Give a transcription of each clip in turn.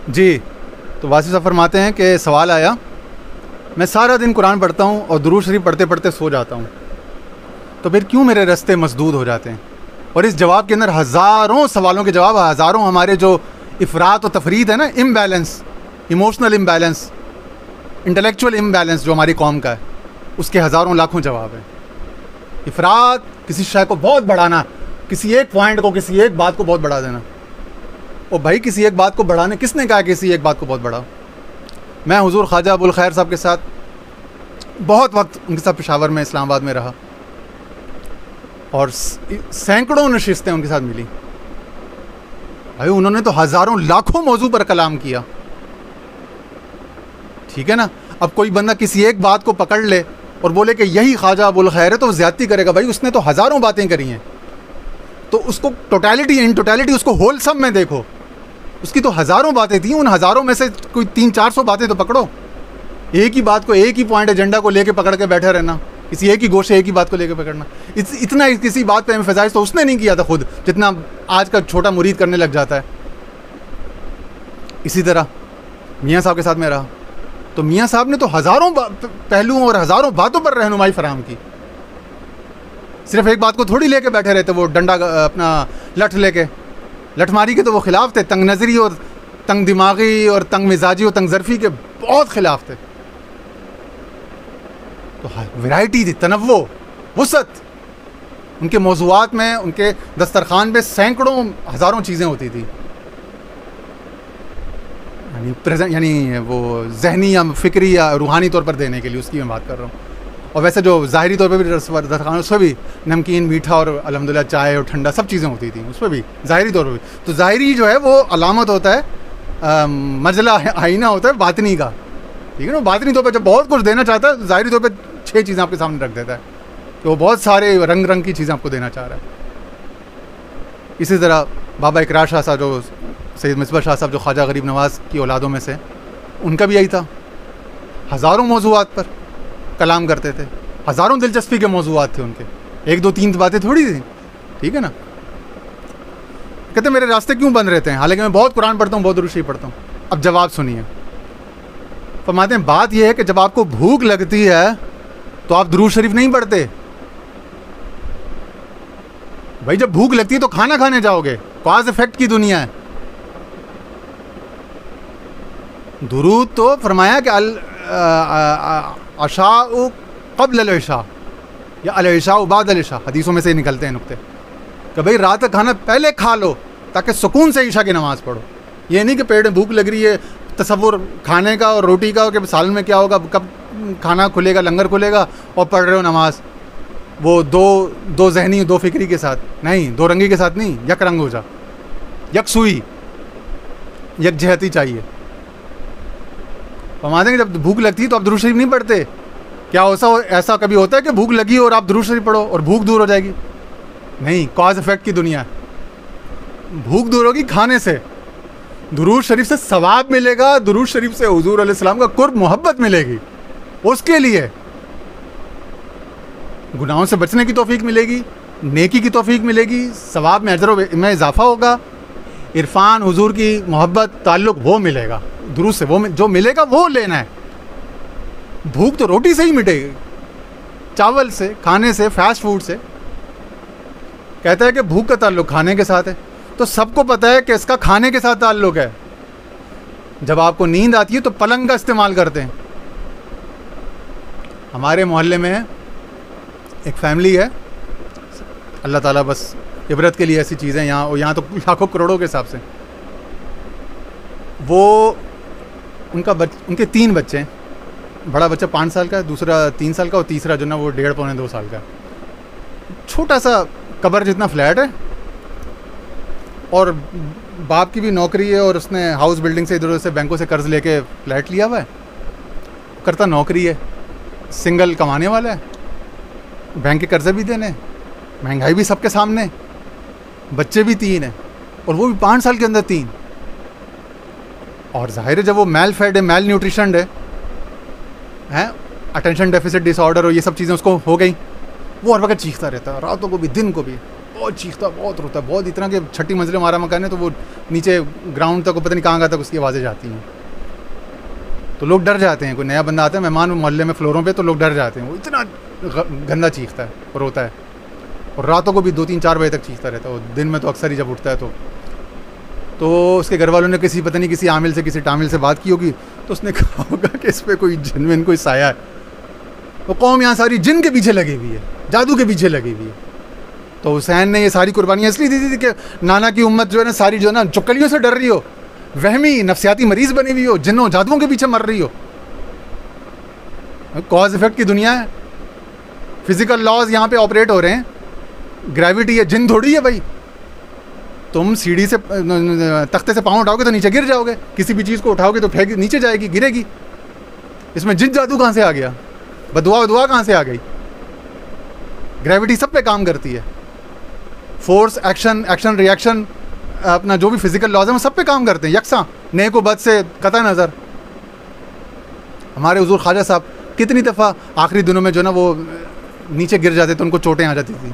जी, तो वासिफ साहब फरमाते हैं कि सवाल आया, मैं सारा दिन कुरान पढ़ता हूँ और दुरूद शरीफ पढ़ते पढ़ते सो जाता हूँ, तो फिर क्यों मेरे रास्ते मसदूद हो जाते हैं? और इस जवाब के अंदर हज़ारों सवालों के जवाब, हज़ारों हमारे जो इफ़रात और तफरीद है ना, imbalance, emotional imbalance, intellectual imbalance जो हमारी कौम का है, उसके हज़ारों लाखों जवाब हैं। इफ़रात, किसी शय को बहुत बढ़ाना, किसी एक पॉइंट को, किसी एक बात को बहुत बढ़ा देना। और भाई किसी एक बात को बढ़ाने, किसने कहा किसी एक बात को बहुत बढ़ाओ? मैं हुज़ूर ख्वाजा अबुल खैर साहब के साथ बहुत वक्त उनके साथ पेशावर में, इस्लामाबाद में रहा और सैकड़ों नशिस्तें उनके साथ मिली। भाई उन्होंने तो हज़ारों लाखों मौजू पर कलाम किया, ठीक है ना। अब कोई बंदा किसी एक बात को पकड़ ले और बोले कि यही ख्वाजा अबुल खैर है, तो ज़्यादती करेगा। भाई उसने तो हज़ारों बातें करी हैं, तो उसको टोटलिटी, इन टोटलिटी उसको होल सम में देखो। उसकी तो हज़ारों बातें थी, उन हज़ारों में से कोई 300-400 बातें तो पकड़ो। एक ही बात को, एक ही पॉइंट एजेंडा को लेके पकड़ के बैठे रहना, किसी एक ही गोशे एक ही बात को लेके पकड़ना, इतना किसी बात पे एम्फसाइज तो उसने नहीं किया था खुद, जितना आज का छोटा मुरीद करने लग जाता है। इसी तरह मियाँ साहब के साथ में रहा, तो मियाँ साहब ने तो हज़ारों पहलुओं और हज़ारों बातों पर रहनुमाई फराहम की। सिर्फ एक बात को थोड़ी लेके बैठे रहते, वो डंडा अपना लठ लेके, लठमारी के तो वो खिलाफ थे, तंग नज़री और तंग दिमागी और तंग मिजाजी और तंग ज़रफ़ी के बहुत खिलाफ थे। तो वैरायटी थी, तनव्वो, वुसअत उनके मौज़ूआत में, उनके दस्तरखान पे सैकड़ों हज़ारों चीज़ें होती थी। यानी प्रेजेंट, यानी वो जहनी या फ़िक्री या रूहानी तौर पर देने के लिए, उसकी मैं बात कर रहा हूँ। और वैसे जो ज़ाहिरी तौर पे भी दस्तरखान, उस पर भी नमकीन, मीठा और अल्हम्दुलिल्लाह चाय और ठंडा सब चीज़ें होती थी उस पर भी, ज़ाहिरी तौर पर भी। तो ज़ाहिरी जो है वो अलामत होता है, मजला आईना होता है बातनी का, ठीक है ना। बातनी तौर पर जब बहुत कुछ देना चाहता है, ज़ाहिरी तौर पर 6 चीज़ें आपके सामने रख देता है, तो वो बहुत सारे रंग रंग की चीज़ें आपको देना चाह रहा है। इसी तरह बाबा इकरार शाह साहब, जो सैयद मिसबा शाह साहब, जो ख्वाजा गरीब नवाज़ की औलादों में से, उनका भी यही था, हज़ारों मौज़ूआत पर कलाम करते थे, हज़ारों दिलचस्पी के मौज़ूआत थे उनके, 1-2-3 बातें थोड़ी थी, ठीक है ना। कहते मेरे रास्ते क्यों बंद रहते हैं, हालांकि मैं बहुत कुरान पढ़ता हूँ, बहुत दुरूद शरीफ पढ़ता हूँ। अब जवाब सुनिए, फरमाते हैं बात यह है कि जब आपको भूख लगती है तो आप दुरूद शरीफ नहीं पढ़ते। भाई जब भूख लगती है तो खाना खाने जाओगे, कॉज इफेक्ट की दुनिया है। दुरूद तो फरमाया कि अशा क़ब्ल अल-इशा या अल-इशा बाद अल-इशा, हदीसों में से निकलते हैं नुक्ते कि भाई रात का खाना पहले खा लो ताकि सुकून से ईशा की नमाज़ पढ़ो। ये नहीं कि पेट में भूख लग रही है, तसव्वुर खाने का और रोटी का कि सालन में क्या होगा, कब खाना खुलेगा, लंगर खुलेगा, और पढ़ रहे हो नमाज वो दो जहनी, दो फिक्री के साथ नहीं, दो रंगी के साथ नहीं, यक रंग हो जा, यक सुई, यक जहती चाहिए। फरमा देंगे जब भूख लगती है तो आप दुरूद शरीफ नहीं पढ़ते। क्या ऐसा कभी होता है कि भूख लगी और आप दुरूद शरीफ पढ़ो और भूख दूर हो जाएगी? नहीं, कॉज इफेक्ट की दुनिया है। भूख दूर होगी खाने से, दुरूद शरीफ से सवाब मिलेगा, दुरूद शरीफ से हुजूर अलैहिस्सलाम का कुर्ब मोहब्बत मिलेगी, उसके लिए गुनाहों से बचने की तौफीक मिलेगी, नेकी की तौफीक मिलेगी, सवाब में अजर में इजाफा होगा, इरफान, हुजूर की मोहब्बत, ताल्लुक वो मिलेगा दुरूद से, वो जो मिलेगा वो लेना है। भूख तो रोटी से ही मिटेगी, चावल से, खाने से, फास्ट फूड से। कहता है कि भूख का ताल्लुक खाने के साथ है, तो सबको पता है कि इसका खाने के साथ ताल्लुक है। जब आपको नींद आती है तो पलंग का इस्तेमाल करते हैं। हमारे मोहल्ले में एक फैमिली है, अल्लाह ताला बस इबरत के लिए ऐसी चीज़ें यहाँ तो लाखों करोड़ों के हिसाब से। वो उनके 3 बच्चे हैं, बड़ा बच्चा 5 साल का है, दूसरा 3 साल का, और तीसरा जो ना वो 1.5-2 साल का। छोटा सा कब्र जितना फ्लैट है, और बाप की भी नौकरी है, और उसने हाउस बिल्डिंग से इधर उधर से बैंकों से कर्ज लेके फ्लैट लिया हुआ है, करता नौकरी है, सिंगल कमाने वाला है, बैंक के कर्जे भी देने, महंगाई भी सबके सामने, बच्चे भी 3 हैं, और वो भी 5 साल के अंदर 3। और जाहिर है जब वो मेल फेड है, मेल न्यूट्रिशनड है, अटेंशन डेफिसिट डिसऑर्डर और ये सब चीज़ें उसको हो गई, वो हर वक्त चीखता रहता है, रातों को भी दिन को भी, बहुत चीखता, बहुत रोता, बहुत, इतना कि छठी मंजिल हमारा मकान है तो वो नीचे ग्राउंड तक, पता नहीं कहाँ तक उसकी आवाज़ें जाती हैं। तो लोग डर जाते हैं, कोई नया बंदा आता है मेहमान मोहल्ले में फ्लोरों पे, तो लोग डर जाते हैं, वो इतना गंदा चीखता है और रोता है। और रातों को भी 2-3-4 बजे तक चीखता रहता है, और दिन में तो अक्सर ही जब उठता है तो उसके घर वालों ने पता नहीं किसी आमिल से, किसी टामिल से बात की होगी, तो उसने कहा होगा कि इस पर कोई जिन कोई साया है। वो कौम यहाँ सारी जिन के पीछे लगी हुई है, जादू के पीछे लगी हुई है। तो हुसैन ने ये सारी कुर्बानियाँ इसलिए दी थी कि नाना की उम्मत जो है ना सारी, जो है ना चुक्कलियों से डर रही हो, वहमी नफ्सियाती मरीज़ बनी हुई हो, जिन्नों जादुओं के पीछे मर रही हो। कॉज इफेक्ट की दुनिया है, फिजिकल लॉज यहाँ पे ऑपरेट हो रहे हैं, ग्रेविटी है, जिन थोड़ी है भाई। तुम सीढ़ी से, तख्ते से पाँव उठाओगे तो नीचे गिर जाओगे, किसी भी चीज़ को उठाओगे तो फेंक नीचे जाएगी, गिरेगी। इसमें जिन जादू कहाँ से आ गया, बदुआ कहाँ से आ गई? ग्रेविटी सब पे काम करती है, फोर्स, एक्शन रिएक्शन, अपना जो भी फिजिकल लॉज है वो सब पे काम करते हैं यकसा, नेक व बद से कतई नज़र। हमारे हुजूर ख्वाजा साहब कितनी दफ़ा आखिरी दिनों में जो ना वो नीचे गिर जाते तो उनको चोटें आ जाती थी।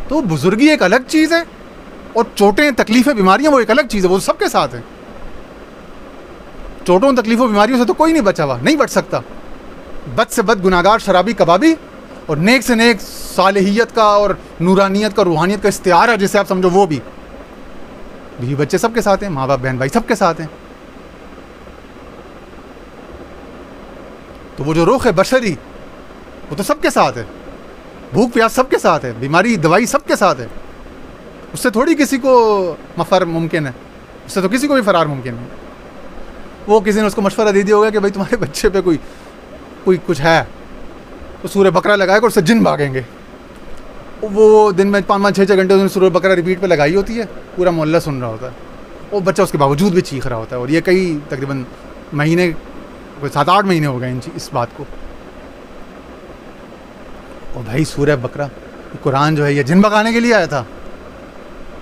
तो बुजुर्गी एक अलग चीज़ है, और चोटें, तकलीफ़ें, बीमारियां वो एक अलग चीज़ है, वो सबके साथ है। चोटों, तकलीफ़ों, बीमारियों से तो कोई नहीं बचा हुआ, नहीं बच सकता। बद से बद गुनाहगार, शराबी, कबाबी, और नेक से नेक सालेहियत का और नूरानियत का, रूहानियत का इस्तिआर है जिसे आप समझो, वो भी। बीवी बच्चे सबके साथ हैं, माँ बाप बहन भाई सबके साथ हैं। तो वो जो रुख है बशरी, वो तो सबके साथ है। भूख प्यास सबके साथ है, बीमारी दवाई सबके साथ है। उससे थोड़ी किसी को मफर मुमकिन है, उससे तो किसी को भी फरार मुमकिन है। वो किसी ने उसको मशवरा दे दिया होगा कि भाई तुम्हारे बच्चे पे कोई कुछ है, तो सूरह बकरा लगाएगा, उससे जिन भागेंगे। वो दिन में 5-5, 6-6 घंटे उसने सूरह बकरा रिपीट पे लगाई होती है, पूरा मोहल्ला सुन रहा होता है, वो बच्चा उसके बावजूद भी चीख रहा होता है। और ये कई तकरीबन महीने, 7-8 महीने हो गए इस बात को। और भाई सूरह बकरा, कुरान जो है ये जिन भगाने के लिए आया था?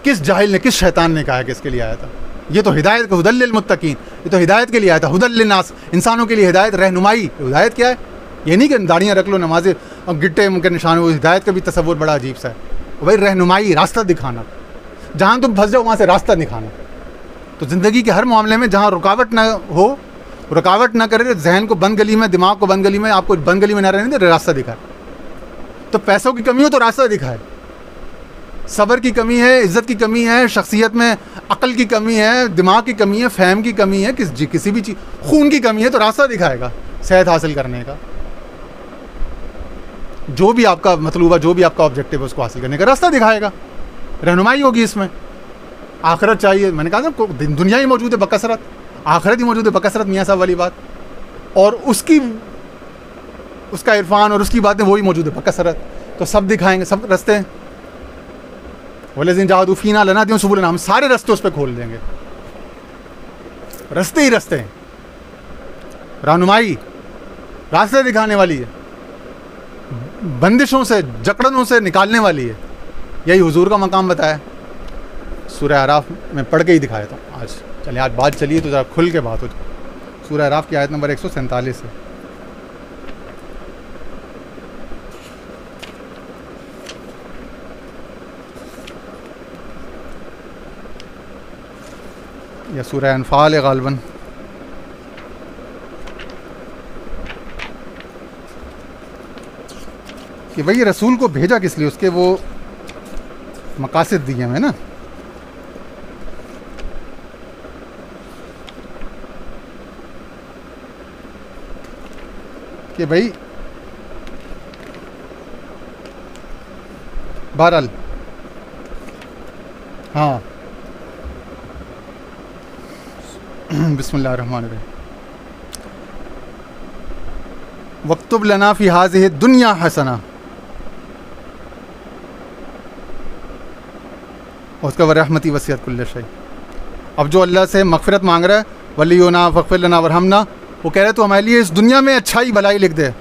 किस जाहिल ने, किस शैतान ने कहा कि इसके लिए आया था? ये तो हिदायत का, हुदल लिल मुत्तकीन, ये तो हिदायत के लिए आया था, हुदल लिन नास, इंसानों के लिए हिदायत, रहनुमाई। हिदायत क्या है? ये नहीं कि दाढ़ियाँ रख लो, नमाजें और गिट्टे के निशान हो। हिदायत का भी तसव्वुर बड़ा अजीब सा है भाई, रहनुमाई, रास्ता दिखाना, जहाँ तुम फंस जाओ वहाँ से रास्ता दिखाना। तो ज़िंदगी के हर मामले में जहाँ रुकावट ना हो, रुकावट ना करे, जहन को बंद गली में, दिमाग को बंद गली में, आपको बंद गली में ना रहने दे, रास्ता दिखाए। तो पैसों की कमी हो तो रास्ता दिखाए, सब्र की कमी है, इज़्ज़त की कमी है, शख्सियत में अक्ल की कमी है, दिमाग की कमी है, फहम की कमी है, किसी भी चीज़, खून की कमी है, तो रास्ता दिखाएगा सेहत हासिल करने का। जो भी आपका मतलूबा, जो भी आपका ऑब्जेक्टिव है, उसको हासिल करने का रास्ता दिखाएगा, रहनुमाई होगी इसमें। आखिरत चाहिए, मैंने कहा था दुनिया ही मौजूद है बकसरत, आखिरत ही मौजूद है बकसरत, मियाँ साहब वाली बात। और उसका इरफान और उसकी बातें वही मौजूद है बकसरत। तो सब दिखाएंगे, सब रास्ते हैं। वल्लज़ीना जाहदू फ़ीना लनहदियहुम सुबुलना, हम सारे रास्ते उस पर खोल देंगे। रास्ते ही रास्ते हैं, रहनुमाई, रास्ते दिखाने वाली है, बंदिशों से, जकड़नों से निकालने वाली है। यही हुजूर का मकाम बताया, सूरह आराफ में पढ़ के ही दिखाया था आज। चलिए आज बात चलिए तो ज़रा खुल के बात हो। सूरह आराफ की आयत नंबर 147 है। या सूरह अनफाल है गालिबन। कि भाई रसूल को भेजा किस लिए, उसके वो मकासद दिए हैं ना। कि भाई बहरहाल, हाँ, बिस्मिल्लाहिर्रहमानिर्रहीम। वक्तुब लना फ़ी हाज़िहि दुनिया हसना, उसका वरहमती वसियत कुल्ल शै। अब जो अल्लाह से मग़फ़िरत मांग रहा है, वलियोना फ़ग़फ़िर लना वरहमना, वो कह रहे तो हमारे लिए इस दुनिया में अच्छाई भलाई लिख दे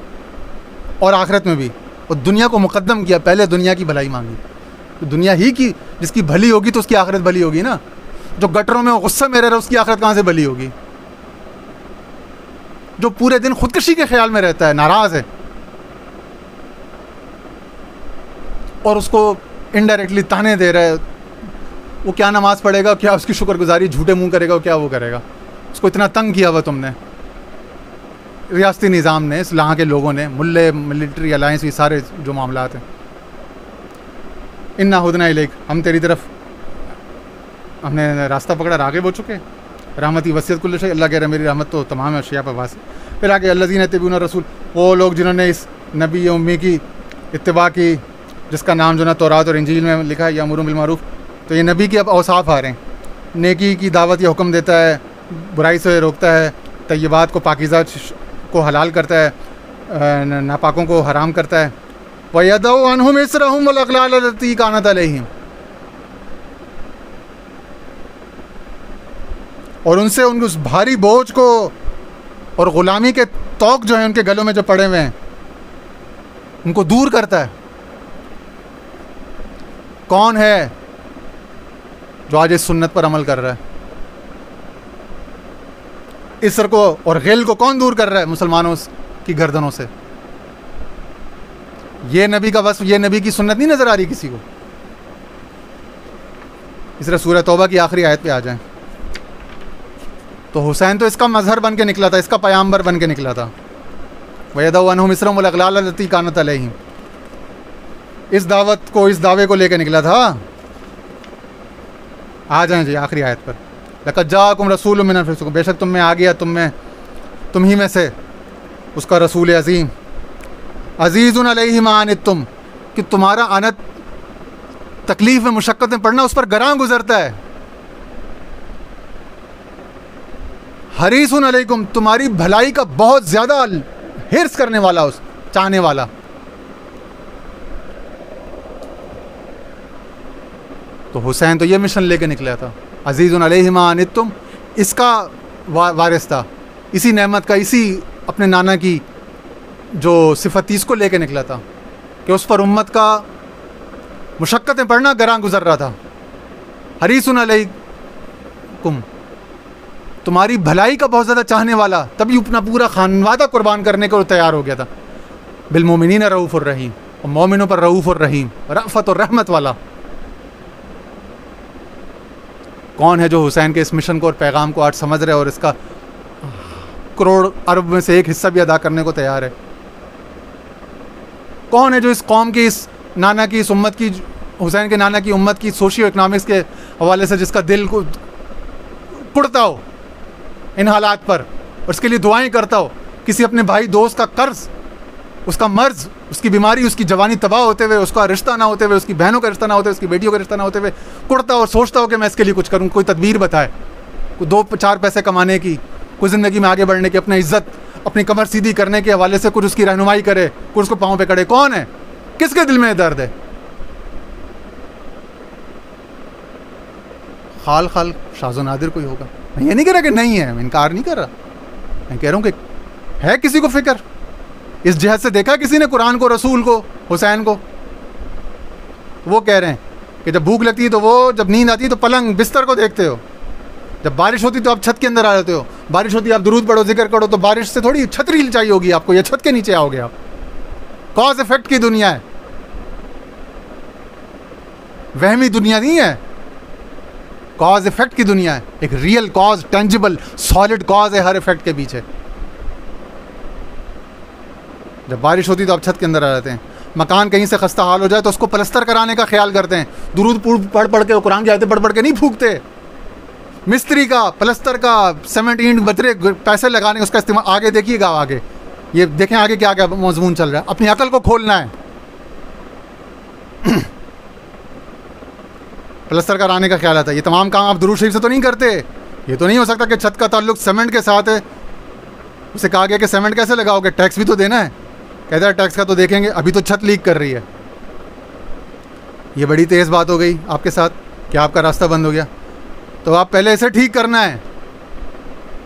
और आखिरत में भी। और दुनिया को मुक़द्दम किया, पहले दुनिया की भलाई मांगी। तो दुनिया ही की जिसकी भली होगी तो उसकी आखिरत भली होगी ना। जो गटरों में गुस्से में रह रहा है उसकी आखिरत कहाँ से भली होगी? जो पूरे दिन खुदकशी के ख्याल में रहता है, नाराज़ है, और उसको इनडायरेक्टली ताने दे रहा है, वो क्या नमाज़ पढ़ेगा, क्या उसकी शुक्रगुजारी झूठे मुंह करेगा, क्या वो करेगा? उसको इतना तंग किया हुआ तुमने, रियासती निज़ाम ने, इस यहाँ के लोगों ने, मुल्ले, मिलिट्री अलायंस, ये सारे जो मामलात हैं। इन्ना हुदना इलैक, हम तेरी तरफ हमने रास्ता पकड़ा, राग़िब हो चुके। रहमती वसीयत कुल्ल शै, अल्लाह कह रहा है मेरी रहमत तो तमाम अशिया पर वास। फिर आगे अल्लज़ीना यत्तबीउन रसूल, वो लोग जिन्होंने इस नबी उम्मी की इत्तिबा की, जिसका नाम जो ना तौरात और इंजील में लिखा है यामुरुन बिल मारूफ। तो ये नबी के अब औसाफ आ रहे हैं, नेकी की दावत या हुक्म देता है, बुराई से रोकता है, तय्यबात को पाकीज़ा को हलाल करता है, नापाकों को हराम करता है। वयदउ अन्हुम इस्रहुम वल अग़लाल लती कानत अलैहिम, और उनसे उन उस भारी बोझ को और ग़ुलामी के तौक जो है उनके गलों में जो पड़े हुए हैं उनको दूर करता है। कौन है जो आज इस सुन्नत पर अमल कर रहा है? इसर को और गिल को कौन दूर कर रहा है मुसलमानों की गर्दनों से? ये नबी का बस, ये नबी की सुन्नत नहीं नज़र आ रही किसी को? इस तरह सूरह तौबा की आखिरी आयत पे आ जाएं तो हुसैन तो इसका मजहर बन के निकला था, इसका पैगंबर बन के निकला था। वयदउ अन्हुम इस्रहुम वल अग़लाल लती कानत अलैहिम, इस दावत को, इस दावे को लेकर निकला था। आ जाएं जी आखिरी आयत पर, लक़द जाअकुम रसूलुम मिन अनफुसिकुम, बेशक तुम में आ गया, तुम ही में से उसका रसूल अज़ीम। अज़ीज़ुन अलैहि मा अनित्तुम, कि तुम्हारा अनत, तकलीफ़ में, मुशक्क़त में पड़ना उस पर गरां गुजरता है। हरीसुन अलैकुम, तुम्हारी भलाई का बहुत ज़्यादा हिर्स करने वाला, उस चाहने वाला। तो हुसैन तो ये मिशन लेके निकला था, अज़ीज़ुन अलैहि मा अनित्तुम, इसका वारिस था, इसी नेमत का, इसी अपने नाना की जो सिफत थी इसको लेके निकला था कि उस पर उम्मत का मुशक्क़तें पड़ना गरां गुजर रहा था। हरीसुन अलैकुम, तुम्हारी भलाई का बहुत ज़्यादा चाहने वाला, तभी अपना पूरा खानवादा कुर्बान करने को तैयार हो गया था। बिल मोमिनीन रऊफ़ुर रहीम, और मोमिनों पर रऊफ़ुर रहीम, रफ़त और रहमत वाला। कौन है जो हुसैन के इस मिशन को और पैगाम को आज समझ रहे और इसका करोड़ अरब में से एक हिस्सा भी अदा करने को तैयार है? कौन है जो इस कौम की, इस नाना की, इस उम्मत की, हुसैन के नाना की उम्मत की सोशियो इकनॉमिक्स के हवाले से जिसका दिल को कुड़ता हो इन हालात पर और उसके लिए दुआएं करता हो? किसी अपने भाई दोस्त का कर्ज, उसका मर्ज, उसकी बीमारी, उसकी जवानी तबाह होते हुए, उसका रिश्ता ना होते हुए, उसकी बहनों का रिश्ता ना होते हुए, उसकी बेटियों का रिश्ता ना होते हुए कुड़ता और सोचता हो कि मैं इसके लिए कुछ करूँ, कोई तदबीर बताए, कोई 2-4 पैसे कमाने की, कोई ज़िंदगी में आगे बढ़ने की, अपनी इज्जत, अपनी कमर सीधी करने के हवाले से कुछ उसकी रहनुमाई करे, कुछ उसको पाँव पे करे। कौन है? किसके दिल में दर्द है? खाल खाल शाज़ो नादिर कोई होगा? मैं ये नहीं कह रहा कि नहीं है, मैं इनकार नहीं कर रहा, मैं कह रहा हूँ कि है किसी को फिक्र। इस जहत से देखा किसी ने कुरान को, रसूल को, हुसैन को? वो कह रहे हैं कि जब भूख लगती है तो वो, जब नींद आती है तो पलंग बिस्तर को देखते हो, जब बारिश होती तो आप छत के अंदर आ जाते हो, बारिश होती आप दुरूद पढ़ो, जिक्र करो, तो बारिश से थोड़ी छतरी चाहिए होगी आपको, या छत के नीचे आओगे आप। कॉज इफेक्ट की दुनिया है, वहमी दुनिया नहीं है, कॉज इफेक्ट की दुनिया है। एक real cause, tangible solid cause है हर इफेक्ट के पीछे। जब बारिश होती तो आप छत के अंदर आ जाते हैं, मकान कहीं से खस्ता हाल हो जाए तो उसको प्लस्तर कराने का ख्याल करते हैं, दुरूद पढ़ पढ़ के, कुरान की आयतें पढ़ पढ़ के नहीं फूकते। मिस्त्री का, प्लस्तर का, सीमेंट ईंट बजरे पैसे लगाने उसका इस्तेमाल, आगे देखिएगा, आगे ये देखें आगे क्या क्या मजमून चल रहा है। अपनी अकल को खोलना है। प्लस्तर कराने का ख्याल आता है, ये तमाम काम आप दुरूद शरीफ से तो नहीं करते। ये तो नहीं हो सकता कि छत का ताल्लुक सीमेंट के साथ है। उसे कहा गया कि सीमेंट कैसे लगाओगे, टैक्स भी तो देना है। कहता है टैक्स का तो देखेंगे, अभी तो छत लीक कर रही है। ये बड़ी तेज़ बात हो गई आपके साथ कि आपका रास्ता बंद हो गया, तो आप पहले इसे ठीक करना है,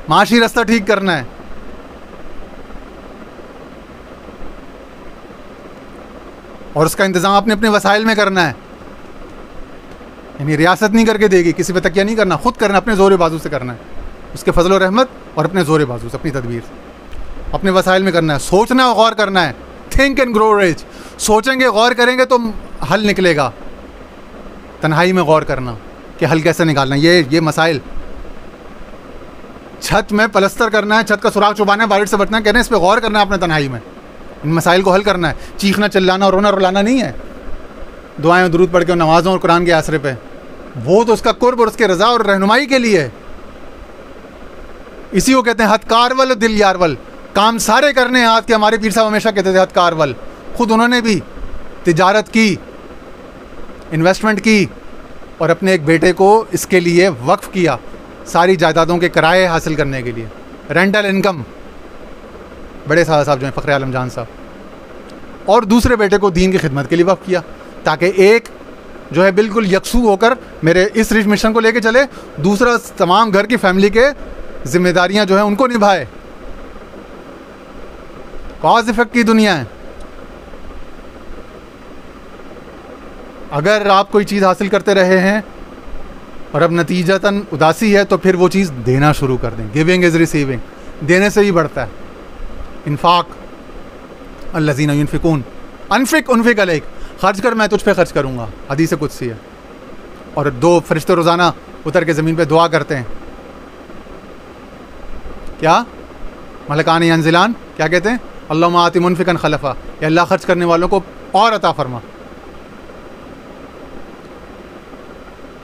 माशी रास्ता ठीक करना है। और उसका इंतज़ाम अपने अपने वसाइल में करना है, यानी रियासत नहीं करके देगी, किसी पे तकिया नहीं करना, खुद करना, अपने ज़ोर बाजू से करना है, उसके फजल और रहमत और अपने ज़ोर बाजू से, अपनी तदबीर से, अपने वसाइल में करना है। सोचना और गौर करना है, थिंक एंड ग्रो रिच। सोचेंगे, गौर करेंगे तो हल निकलेगा, तन्हाई में गौर करना कि हल कैसे निकालना, ये मसाइल। छत में पलस्तर करना है, छत का सुराख चुबाना है, बारिश से बचना है, कह रहे हैं इस पर गौर करना है अपने तन्हाई में, इन मसाइल को हल करना है। चीखना चिल्लाना और रोना रुलाना नहीं है, दुआएं और दुरूद पढ़ के, नमाज़ों और कुरान के आसरे पे, वो तो उसका कुर्ब और उसके रज़ा और रहनुमाई के लिए है। इसी को कहते हैं हथ कारवल और दिल यारवल, काम सारे करने हाथ के। हमारे पीर साहब हमेशा कहते थे हथ कारवल। खुद उन्होंने भी तिजारत की, इन्वेस्टमेंट की और अपने एक बेटे को इसके लिए वक्फ किया, सारी जायदादों के किराए हासिल करने के लिए, रेंटल इनकम। बड़े साहब जो हैं फ़खर आलम जान साहब, और दूसरे बेटे को दीन की खिदमत के लिए वक्फ किया, ताकि एक जो है बिल्कुल यकसू होकर मेरे इस रिच मिशन को लेके चले, दूसरा तमाम घर की फैमिली के जिम्मेदारियां जो है उनको निभाए। कॉज इफेक्ट की दुनिया है। अगर आप कोई चीज़ हासिल करते रहे हैं और अब नतीजतन उदासी है, तो फिर वो चीज़ देना शुरू कर दें। गिविंग इज़ रिसीविंग, देने से ही बढ़ता है। इन्फाक अल्लज़ीना युनफ़िकून अनफ़िक उनफ़िक अलैक, खर्च कर मैं तुझ पे खर्च करूँगा, हदीस कुदसी है। और दो फरिश्ते रोज़ाना उतर के ज़मीन पे दुआ करते हैं, क्या मलकान यंज़िलान, क्या कहते हैं, अल्लाहुम्मा आति मुनफ़िकन खलफ़ा, या अल्लाह खर्च करने वालों को और अता फरमा।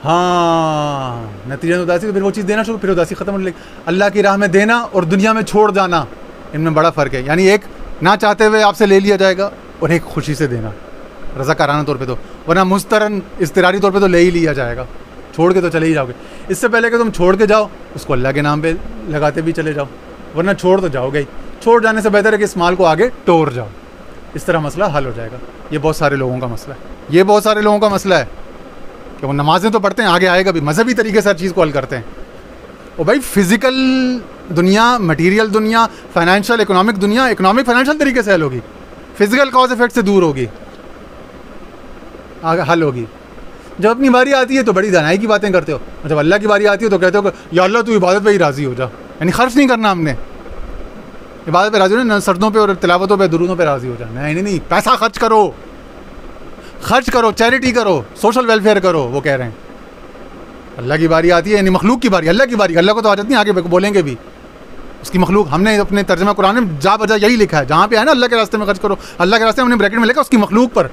हाँ, नतीजा उदासी, तो फिर वो चीज़ देना शुरू, फिर उदासी ख़त्म होने लगी। अल्लाह की राह में देना और दुनिया में छोड़ जाना, इनमें बड़ा फ़र्क है। यानी एक ना चाहते हुए आपसे ले लिया जाएगा और एक खुशी से देना, रज़ाकाराना तौर पे तो, वरना मुस्तरन इस्तिरारी तौर पे तो ले ही लिया जाएगा, छोड़ के तो चले ही जाओगे। इससे पहले कि तुम छोड़ के जाओ, उसको अल्लाह के नाम पे लगाते भी चले जाओ, वरना छोड़ तो जाओगे ही। छोड़ जाने से बेहतर है कि इस माल को आगे तोड़ जाओ, इस तरह मसला हल हो जाएगा। ये बहुत सारे लोगों का मसला है, ये बहुत सारे लोगों का मसला है कि वो नमाज़ें तो पढ़ते हैं, आगे आएगा भी, मजहबी तरीके से हर चीज़ को हल करते हैं। और भाई फिज़िकल दुनिया, मटीरियल दुनिया, फाइनेंशियल इकोनॉमिक दुनिया, इकोनॉमिक फाइनेंशियल तरीके से हल होगी, फिज़िकल कॉज इफेक्ट से दूर होगी, आगे हल होगी। जब अपनी बारी आती है तो बड़ी दानाई की बातें करते हो, जब अल्लाह की बारी आती है तो कहते हो कि या अल्लाह तू इबादत पे ही राज़ी हो जा, यानी खर्च नहीं करना हमने, इबादत पे राज़ी हो ना, सरदों पे और तिलावतों पे, दुरूदों पे राज़ी हो जा। नहीं, पैसा खर्च करो, चैरिटी करो, सोशल वेलफेयर करो, वो कह रहे हैं। अल्लाह की बारी आती है, यानी मखलूक की बारी, अल्लाह की बारी, अल्लाह को तो आदत नहीं, आगे बोलेंगे भी उसकी मखलूक। हमने अपने तर्जुमा कुरान में जा बजा यही लिखा है, जहाँ पे है ना अल्लाह के रास्ते में खर्च करो, अल्लाह के रास्ते में हमने ब्रैकेट में लिखा उसकी मखलूक पर,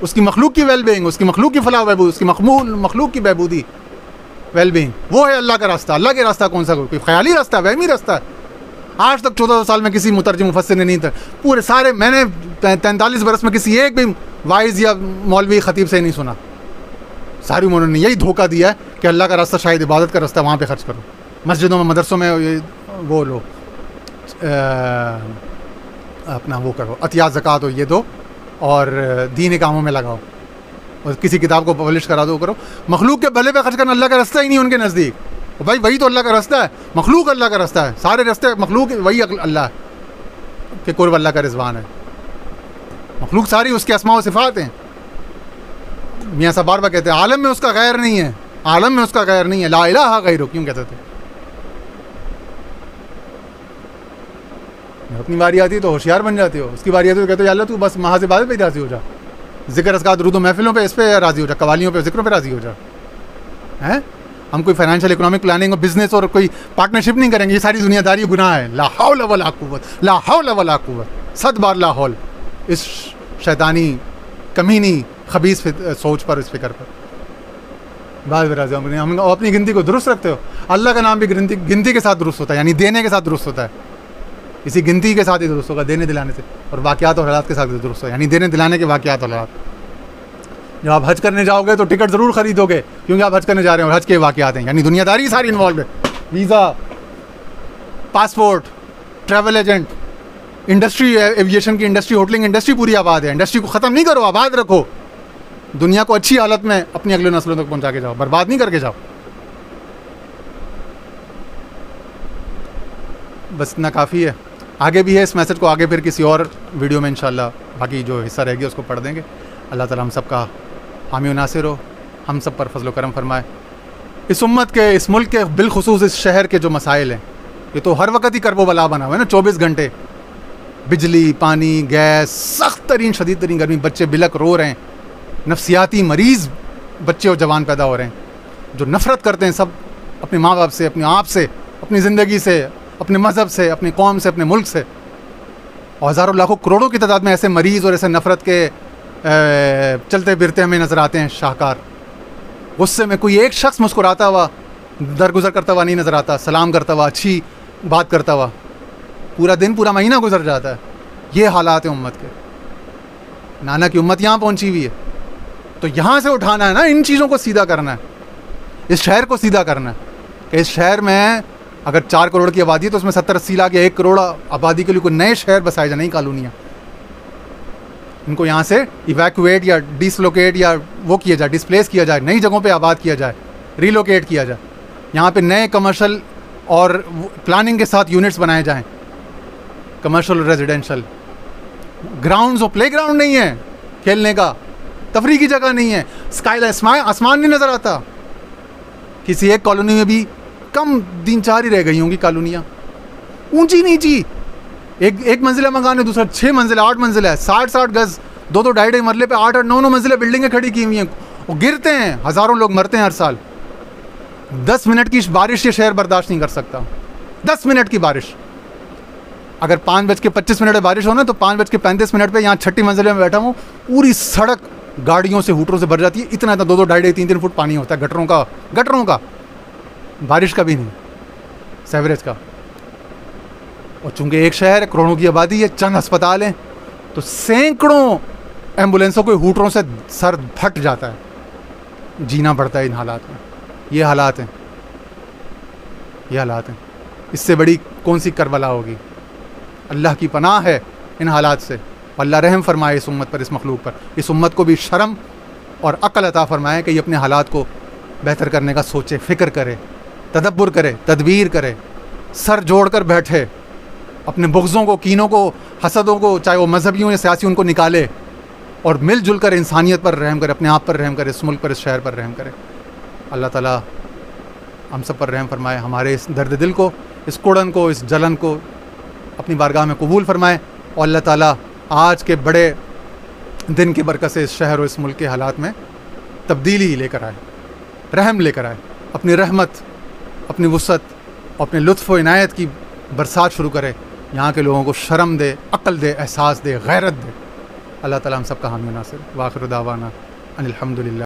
उसकी मखलूक की वेलबींग, उसकी मखलूक की फलाह बहबूद, उसकी मखलूक की बहबूदी, वेलबींग, वो है अल्लाह का रास्ता। अल्लाह के रास्ता कौन सा, कोई ख्याली रास्ता, वहमी रास्ता है। आज तक 14 साल में किसी मुतरजिम मुफस्सिर ने नहीं था, पूरे सारे मैंने 43 बरस में किसी एक भी वाइज या मौलवी खतीब से नहीं सुना, सारी उन्होंने यही धोखा दिया है कि अल्लाह का रास्ता शायद इबादत का रास्ता, वहाँ पे खर्च करो, मस्जिदों में मदरसों में वो लो, अपना वो करो, अतिया ज़कात हो ये दो, और दीनी कामों में लगाओ, और किसी किताब को पब्लिश करा दो, करो। मखलूक के भले पे खर्च करना अल्लाह का रास्ता ही नहीं उनके नज़दीक। भाई वही तो अल्लाह का रास्ता है, मखलूक अल्लाह का रास्ता है, सारे रास्ते मखलूक वही अल्लाह के कुर्ब, अल्लाह का रिज़वान है। मखलूक सारी उसके अस्मा व सिफ़ात हैं। मियाँ साहब बार बार कहते हैं आलम में उसका गैर नहीं है, आलम में उसका गैर नहीं है, ला इलाहा गैरुहु, क्यों कहते थे। अपनी बारी आती है तो होशियार बन जाती हो, उसकी बारी आती है तो कहते हो या अल्लाह तू बस महाज इबादत पे राज़ी हो जा, ज़िक्र अस्कात दुरूद महफिलों पे इस पे राज़ी हो जा, कवालियों पे ज़िक्रों पे राज़ी हो जा। हैं हम कोई फाइनेंशियल इकोनॉमिक प्लानिंग और बिजनेस और कोई पार्टनरशिप नहीं करेंगे, ये सारी दुनियादारी गुनाह है। ला हौल वला कुव्वत, ला हौल वला कुव्वत, 100 बार ला हौल, इस शैतानी कमीनी खबीस सोच पर, इस फिक्र पर बात राज़ी। हम अपनी गिनती को दुरुस्त रखते हो, अल्लाह का नाम भी गिनती के साथ दुरुस्त होता है, यानी देने के साथ दुरुस्त होता है, इसी गिनती के साथ ही दुरुस्त होगा, देने दिलाने से, और वाक़यात और हालात के साथ दुरुस्त होगा, यानी देने दिलाने के वाक़यात और हालात। जब आप हज करने जाओगे तो टिकट ज़रूर ख़रीदोगे, क्योंकि आप हज करने जा रहे हो, हज के वाक़यात हैं, यानी दुनियादारी सारी इन्वॉल्व है, visa, passport, travel agent, industry, aviation की इंडस्ट्री, होटलिंग इंडस्ट्री पूरी आबाद है। इंडस्ट्री को ख़त्म नहीं करो, आबाद रखो, दुनिया को अच्छी हालत में अपनी अगले नस्लों तक पहुँचा के जाओ, बर्बाद नहीं करके जाओ। बस इतना काफ़ी है, आगे भी है, इस मैसेज को आगे फिर किसी और वीडियो में इंशाल्लाह बाकी जो हिस्सा रहेगी उसको पढ़ देंगे। अल्लाह ताला हम सब का हामी व नासिर हो, हम सब पर फजल करम फरमाए। इस उम्मत के, इस मुल्क के, बिलखुसूस इस शहर के जो मसाइल हैं, ये तो हर वक्त ही करबो बला बना हुआ है ना, 24 घंटे बिजली, पानी, गैस, सख्त तरीन शदीद तरीन गर्मी, बच्चे बिलक रो रहे हैं, नफसियाती मरीज़ बच्चे और जवान पैदा हो रहे हैं जो नफ़रत करते हैं सब अपने माँ बाप से, अपने आप से, अपनी ज़िंदगी से, अपने मज़हब से, अपनी कौम से, अपने मुल्क से। और हज़ारों लाखों करोड़ों की तादाद में ऐसे मरीज़ और ऐसे नफ़रत के चलते फिरते हमें नज़र आते हैं शाहकार। गुस्से में कोई एक शख्स मुस्कुराता हुआ दरगुजर करता हुआ नहीं नज़र आता, सलाम करता हुआ, अच्छी बात करता हुआ। पूरा दिन, पूरा महीना गुजर जाता है। ये हालात हैं उम्मत के। नाना की उम्मत यहाँ पहुँची हुई है, तो यहाँ से उठाना है ना, इन चीज़ों को सीधा करना है, इस शहर को सीधा करना है कि इस शहर में अगर 4 करोड़ की आबादी है तो उसमें 70-80 लाख या 1 करोड़ आबादी के लिए कोई नए शहर बसाए जाए, नई कॉलोनियाँ। इनको यहाँ से इवैक्यूएट या डिसलोकेट या वो किया जाए, डिस्प्लेस किया जाए, नई जगहों पे आबाद किया जाए, रिलोकेट किया जाए। यहाँ पे नए कमर्शियल और प्लानिंग के साथ यूनिट्स बनाए जाएं, कमर्शियल और रेजिडेंशियल। ग्राउंड्स और प्ले ग्राउंड नहीं है खेलने का, तफरी की जगह नहीं है, स्काई आसमान नहीं नज़र आता। किसी एक कॉलोनी में भी कम 3-4 ही रह गई होंगी कॉलोनियाँ, ऊंची नीची, एक मंजिला मकान है, दूसरा 6 मंजिला 8 मंजिला है, 60-60 गज, 2-2 ढाई मरले पे 8-8 9-9 मंजिला बिल्डिंगें खड़ी की हुई हैं। वो गिरते हैं, हज़ारों लोग मरते हैं हर साल। 10 मिनट की बारिश ये शहर बर्दाश्त नहीं कर सकता। 10 मिनट की बारिश, अगर 5:25 में बारिश हो ना, तो 5:35 पे यहाँ 6ठी मंजिले में बैठा हूँ, पूरी सड़क गाड़ियों से, हूटरों से भर जाती है। इतना 2-2 ढाई 3-3 फुट पानी होता है गटरों का, बारिश का भी नहीं, सेवरेज का। और चूंकि एक शहर है, करोड़ों की आबादी है, चंद अस्पताल हैं, तो सैकड़ों एम्बुलेंसों के हूटरों से सर फट जाता है। जीना पड़ता है इन हालात में। ये हालात हैं, ये हालात हैं। इससे बड़ी कौन सी करबला होगी। अल्लाह की पनाह है इन हालात से। अल्लाह रहम फरमाए इस उम्मत पर, इस मखलूक पर। इस उम्मत को भी शर्म और अक्ल अता फरमाए कि ये अपने हालात को बेहतर करने का सोचे, फ़िक्र करे, तदब्बुर करे, तदबीर करे, सर जोड़ कर बैठे, अपने बुग़्ज़ों को, कीनों को, हसदों को, चाहे वो मजहबी हो या सियासी, उनको निकाले और मिलजुल कर इंसानियत पर रहम करे, अपने आप पर रहम करे, इस मुल्क पर, इस शहर पर रहम करे। अल्लाह ताला हम सब पर रहम फरमाए, हमारे इस दर्द दिल को, इस कुड़न को, इस जलन को अपनी बारगाह में कबूल फरमाए। और अल्लाह ताला आज के बड़े दिन की बरकत से इस शहर और इस मुल्क के हालात में तब्दीली लेकर आए, रहम लेकर आए, अपनी रहमत, अपनी वुसअत, अपने लुत्फ़ व इनायत की बरसात शुरू करे। यहाँ के लोगों को शर्म दे, अक्ल दे, एहसास दे, गैरत दे। अल्लाह ताला हम सब का हामी नासिर। वाखिर दावाना अनिल हम्दुलिल्लाह।